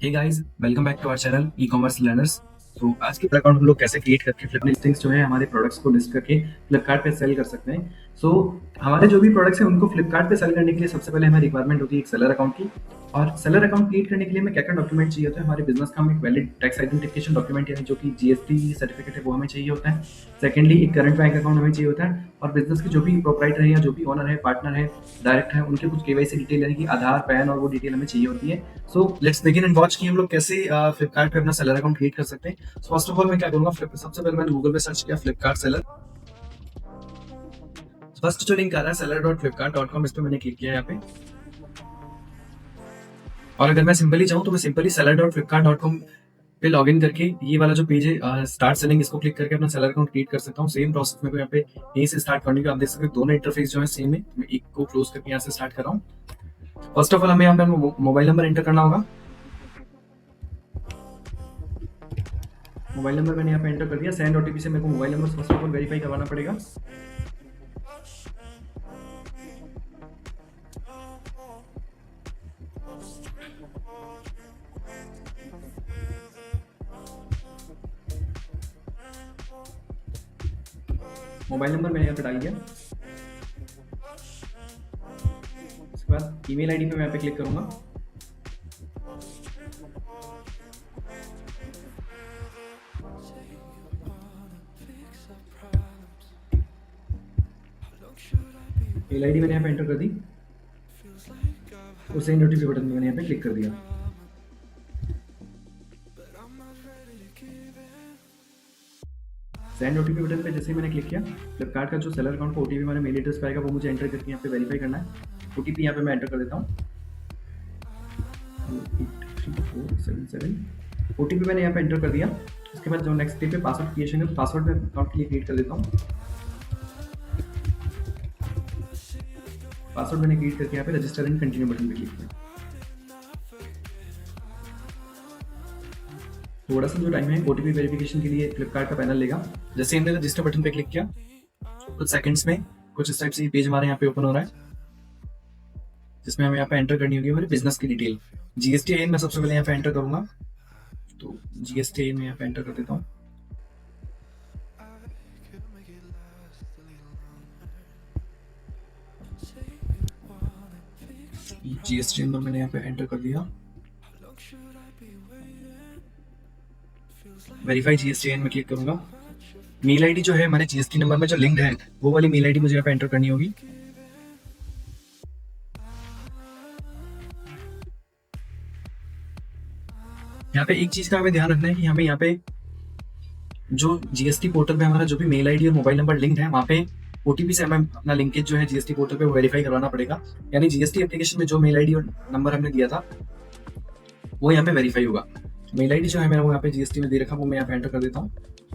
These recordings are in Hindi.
Hey guys, welcome back to our channel e commerce learners. तो आज के अकाउंट हम लोग कैसे क्रिएट करके फ्लिप लिस्टिंग्स जो है हमारे प्रोडक्ट्स को लिस्ट करके फ्लिपकार्ट पे सेल कर सकते हैं। सो हमारे जो भी प्रोडक्ट्स हैं उनको फ्लिपकार्ट पे सेल करने के लिए सबसे पहले हमें रिक्वायरमेंट होती है एक सेलर अकाउंट की। और सेलर अकाउंट क्रिएट करने के लिए हमें क्या क्या डॉक्यूमेंट चाहिए होता है। हमारे बिजनेस का हमें एक वैलिड टैक्स आइडेंटिफिकेशन डॉक्यूमेंट यानी जो कि जीएसटी सर्टिफिकेट है वो हमें चाहिए होता है। सेकेंडली एक करंट बैंक अकाउंट हमें चाहिए होता है। और बिजनेस के जो भी प्रोपराइटर है या जो भी ओनर है, पार्टनर है, डायरेक्टर है, उनके कुछ केवाईसी डिटेल यानी कि आधार, पैन और वो डिटेल हमें चाहिए होती है। So let's begin and watch कि हम लोग कैसे फ्लिपकार्ट पे अपना सेलर अकाउंट क्रिएट कर सकते हैं। सो फर्स्ट ऑफ ऑल मैं क्या करूंगा, सबसे पहले मैंने गूगल पे सर्च किया फ्लिपकार्ट सेलर। फर्स्ट जो लिंक आ रहा है seller.flipkart.com, इस पे मैंने क्लिक किया यहाँ पे। और अगर मैं सिंपली चाहूँ तो मैं सिंपली seller.flipkart.com पे लॉग इन करके ये वाला जो पेज है स्टार्ट सेलिंग, इसको क्लिक करके अपना सेलर अकाउंट क्रिएट कर सकता हूँ। सेम प्रोसेस में यहाँ पे यहीं से स्टार्ट करने का आप देख सकते हैं दोनों इंटरफेस जो है सेम है। मैं एक को क्लोज करके यहाँ से स्टार्ट कर रहा हूँ। फर्स्ट ऑफ ऑल हमें यहाँ पे मोबाइल नंबर एंटर करना होगा। मोबाइल नंबर मैंने यहाँ पे एंटर कर दिया। सेंड ओटीपी से मेरे को mobile number first of all verify करवाना पड़ेगा। मोबाइल नंबर मैंने यहाँ पे डाल दिया। उसके बाद ईमेल आईडी पे मैं यहाँ पे क्लिक करूंगा। मेल आईडी मैंने यहाँ पे एंटर कर दी और सेंड ओटीपी बटन मैंने यहाँ पे क्लिक कर दिया। सेंड ओटीपी बटन पे जैसे ही मैंने क्लिक किया, फ्लिपकार्ट का जो सेलर अकाउंट का ओटीपी हमारे मेल एड्रेस पे आएगा वो मुझे एंटर करके यहाँ पे वेरीफाई करना है। ओटीपी यहाँ पे मैं एंटर कर देता हूँ 83477। ओटीपी मैंने यहाँ पे एंटर कर दिया। उसके बाद जो नेक्स्ट स्टेप पे पासवर्ड क्रिएशन है, पासवर्ड मैं अकाउंट के लिए क्रिएट कर देता हूँ। पासवर्ड मैंने क्रिएट करके यहाँ पे रजिस्टर एंड कंटिन्यू बटन पे क्लिक किया। थोड़ा सा जो टाइम है ओटीपी वेरिफिकेशन के लिए फ्लिपकार्ट का पैनल लेगा। जैसे हमने रजिस्टर बटन पे क्लिक किया, कुछ सेकंड्स में कुछ इस टाइप से पेज हमारे यहाँ पे ओपन हो रहा है, जिसमें हमें यहाँ पे एंटर करनी होगी हमारे बिजनेस की डिटेल। जीएसटी मैं सबसे पहले यहाँ पे एंटर करूंगा, तो जीएसटी में यहाँ पे एंटर कर देता हूँ। जीएसटी नंबर मैंने यहाँ पे एंटर कर दिया। वेरीफाई जीएसटी में क्लिक करूंगा। मेल आईडी जो है हमारे जीएसटी नंबर में जो लिंक्ड है वो वाली मेल आईडी मुझे यहाँ पे एंटर करनी होगी। यहाँ पे एक चीज का हमें ध्यान रखना है कि हमें यहाँ पे जो जीएसटी पोर्टल पे हमारा जो भी मेल आईडी और मोबाइल नंबर लिंक्ड है, वहाँ पे ओटीपी से हमें अपना लिंकेज जो है जीएसटी पोर्टल पे वेरीफाई करवाना पड़ेगा। यानी जीएसटी एप्लीकेशन में जो मेल आईडी और नंबर हमने दिया था वो यहाँ पे वेरीफाई होगा। मेल आईडी जो है मेरा वो यहाँ पे जीएसटी में दे रखा, वो मैं यहाँ पे एंटर कर देता हूँ।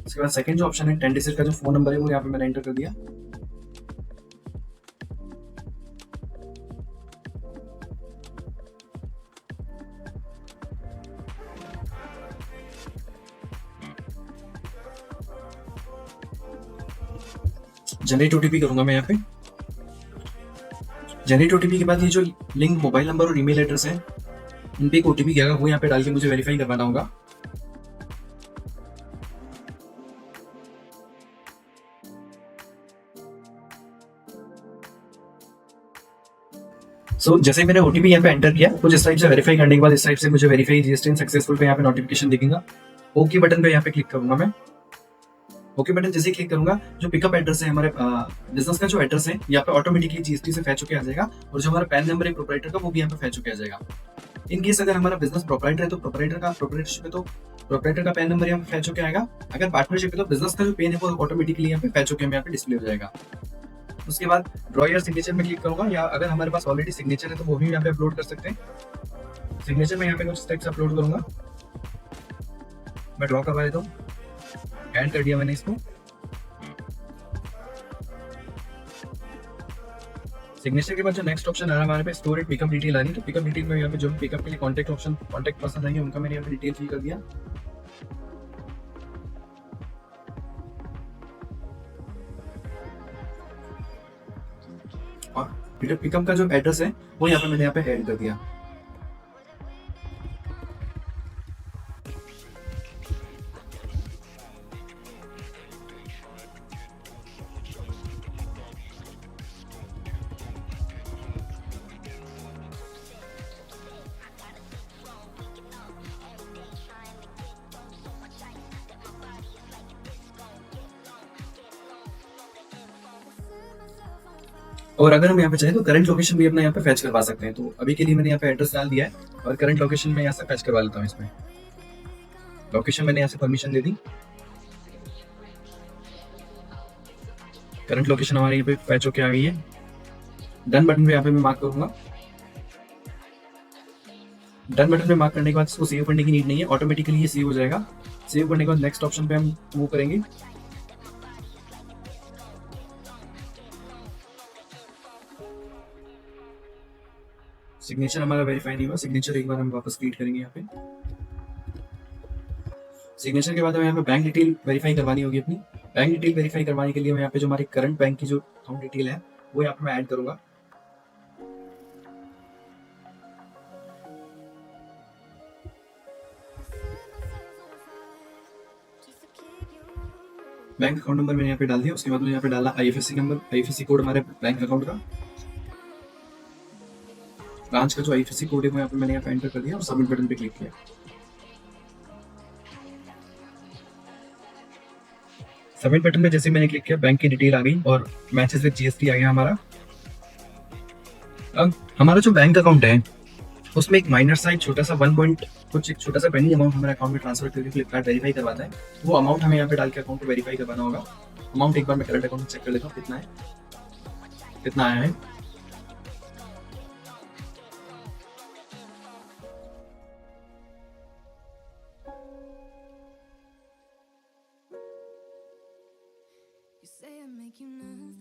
उसके बाद सेकंड जो ऑप्शन है 10 डिजिट का जो फोन नंबर है वो यहाँ पे मैंने एंटर कर दिया। जनरेट ओटीपी करूंगा मैं यहाँ पे। जनरेट ओटीपी के बाद ये जो लिंक मोबाइल नंबर और ईमेल एड्रेस है उन पे एक ओटीपी गया वो यहाँ पे डाल के मुझे वेरीफाई करवाना होगा। जैसे मैंने ओटीपी यहाँ पे एंटर किया, कुछ इस टाइप से वेरीफाई करने के बाद इस टाइप से मुझे वेरीफाई जीएसटी सक्सेसफुल पे यहाँ पे नोटिफिकेशन दिखेगा। ओके बटन पे यहाँ पे क्लिक करूंगा मैं। ओके बटन जैसे क्लिक करूंगा, जो पिकअप एड्रेस है हमारे बिजनेस का जो एड्रेस है यहाँ पे ऑटोमेटिकली जीएसटी से फैच होके आ जाएगा। और जो हमारा पैन नंबर है प्रोपराइटर का वो भी यहाँ पे फैच होके आ जाएगा। इन केस अगर हमारा बिजनेस प्रोपराइटर है तो प्रोपराइटरशिप है तो प्रोपराइटर का पैन नंबर यहाँ पे फैच होके आएगा। अगर पार्टनरशिप है तो बिजनेस का जो पेन है वो ऑटोमेटिकली यहाँ पे फैच होके यहाँ पे डिस्प्ले हो जाएगा। उसके बाद ड्रॉ योर सिग्नेचर में क्लिक करूंगा, या अगर हमारे पास ऑलरेडी सिग्नेचर है तो वो भी यहाँ पे अपलोड कर सकते हैं। सिग्नेचर में यहाँ पे कुछ टेक्स्ट अपलोड करूंगा। मैं ड्रॉ करवा देता हूँ। ऐड कर दिया मैंने इसको। सिग्नेचर के बाद जो नेक्स्ट ऑप्शन आ रहा है हमारे पे स्टोर इट पिकअप डिटेल आ रही है, तो पिकअप डिटेल में यहाँ पे जो पिकअप के लिए कॉन्टेक्ट पर्सन आएंगे उनका मैंने यहाँ पे डिटेल फिल कर दिया। और पिकअप का जो एड्रेस है वो यहाँ पे मैंने यहाँ पे ऐड कर दिया। और अगर हम यहाँ पे चाहें तो करंट लोकेशन भी अपना यहाँ पे फैच करवा सकते हैं। तो अभी के लिए मैंने यहाँ पे एड्रेस डाल दिया है और करंट लोकेशन में यहाँ से फैच करवा लेता हूँ। इसमें लोकेशन मैंने यहाँ से परमिशन दे दी, करंट लोकेशन हमारे यहाँ पे फैच होके आ गई है। डन बटन पे यहाँ पे मैं मार्क करूंगा। डन बटन पे मार्क करने के बाद इसको सेव करने की नीड नहीं है, ऑटोमेटिकली ये सेव हो जाएगा। सेव करने के बाद नेक्स्ट ऑप्शन पे हम मूव करेंगे। सिग्नेचर हमारा वेरीफाई नहीं हुआ, सिग्नेचर एक बार हम वापस क्रिएट करेंगे। यहाँ पे सिग्नेचर के बाद हमें यहाँ पे बैंक डिटेल वेरीफाई करवानी होगी अपनी। बैंक डिटेल वेरीफाई करवाने के लिए मैं यहाँ पे जो हमारी करंट बैंक की जो अकाउंट डिटेल है वो यहाँ पे मैं ऐड करूंगा। बैंक अकाउंट नंबर मैंने यहाँ पे डाल दिया। उसके बाद मैंने यहाँ पे डाला आईएफएससी नंबर, आईएफएससी कोड हमारे बैंक अकाउंट का, ब्रांच का जो आईएफएससी कोड है वो यहाँ पे मैंने यहाँ पे एंटर कर दिया और सबमिट बटन पे क्लिक किया। सबमिट बटन पे जैसे मैंने क्लिक किया बैंक की डिटेल आ गई और मैचेस विद जीएसटी आ गया हमारा। अब हमारा जो बैंक अकाउंट है उसमें एक माइनर सा छोटा सा 1 पॉइंट कुछ एक छोटा सा पेंडिंग अमाउंट हमारे अकाउंट में ट्रांसफर करके फ्लिपकार्ट वेरीफाई करवाता है। वो अमाउंट हमें यहाँ पे डाल के अकाउंट को वेरीफाई करवाना होगा। अमाउंट एक बार मैं करंट अकाउंट में चेक कर लेता हूँ कितना है, कितना आया है। say I make you nervous,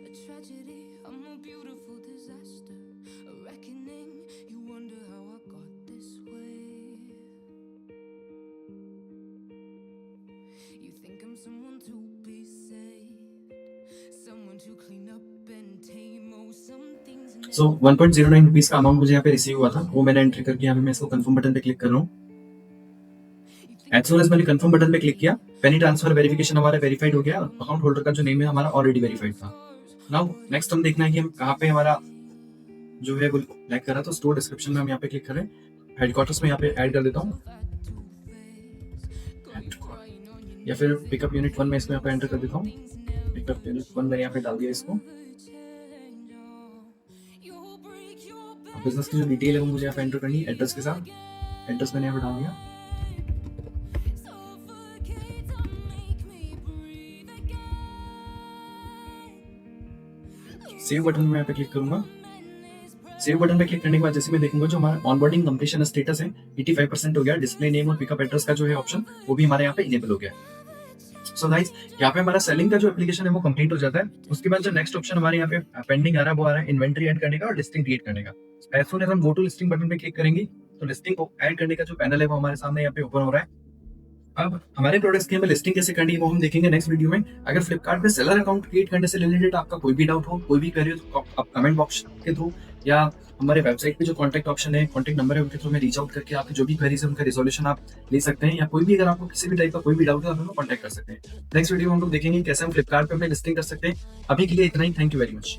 a tragedy, I'm a beautiful disaster, a reckoning, you wonder how I got this way. You think I'm someone to be saved, someone to clean up and tame, oh some things. So 1.09 rupees का अमाउंट मुझे यहाँ पे रिसीव हुआ था, वो मैंने एंट्री करके यहाँ पे मैं इसको कंफर्म बटन पे क्लिक कर रहा हूँ। एज सोन एज मैंने कंफर्म बटन पे क्लिक किया, पेनी ट्रांसफर वेरिफिकेशन हमारा वेरीफाइड हो गया। अकाउंट होल्डर का जो नेम है हमारा ऑलरेडी वेरीफाइड था। नाउ नेक्स्ट हम देखना है कि हम कहाँ पे हमारा जो है वो लैग कर रहा था। स्टोर डिस्क्रिप्शन में हम यहाँ पे क्लिक करें, हेडक्वार्टर्स में यहाँ पे ऐड कर देता हूँ या फिर पिकअप यूनिट 1 में इसको यहाँ पे एंटर कर देता हूँ। पिकअप यूनिट 1 मैंने यहाँ पे डाल दिया इसको। बिजनेस की जो डिटेल है वो मुझे यहाँ पे एंटर करनी है एड्रेस के साथ। एड्रेस मैंने यहाँ पे डाल दिया। सेव बटन में यहाँ पे क्लिक करूंगा। सेव बटन पे क्लिक करने के बाद जैसे मैं देखूंगा जो हमारा ऑनबोर्डिंग कंप्लीशन स्टेटस है 85% हो गया। डिस्प्ले नेम और पिकअप एड्रेस का जो है ऑप्शन वो भी हमारे यहाँ पे इनेबल हो गया। सो गाइस यहाँ पे हमारा सेलिंग का जो एप्लीकेशन है वो कंप्लीट हो जाता है। उसके बाद जो नेक्स्ट ऑप्शन हमारे यहाँ पे पेंडिंग आ रहा है वो आ रहा है इन्वेंटरी ऐड करने का और लिस्टिंग क्रिएट करने का। एज सून एज हम गो टू लिस्टिंग बटन पे क्लिक करेंगे तो लिस्टिंग को ऐड करने का जो पैनल है वो हमारे सामने यहाँ पे ओपन हो रहा है। अब हमारे प्रोडक्ट्स की हमें लिस्टिंग कैसे करनी है वो हम देखेंगे नेक्स्ट वीडियो में। अगर फ्लिपकार्ट पे सेलर अकाउंट क्रिएट करने से रिलेटेड आपका कोई भी डाउट हो, कोई भी क्वेरी हो तो आप कमेंट बॉक्स के थ्रू या हमारे वेबसाइट पे जो कॉन्टैक्ट ऑप्शन है, कॉन्टैक्ट नंबर है, उनके थ्रू में रीच आउट करके आपकी जो भी क्वेरीज है उनका रिजोल्यूशन आप ले सकते हैं। या कोई भी अगर आपको किसी भी टाइप का कोई भी डाउट है आप हमें कॉन्टैक्ट कर सकते हैं। नेक्स्ट वीडियो में हम लोग देखेंगे कैसे हम फ्लिपकार्ट पे अपने लिस्टिंग कर सकते हैं। अभी के लिए इतना ही। Thank you very much.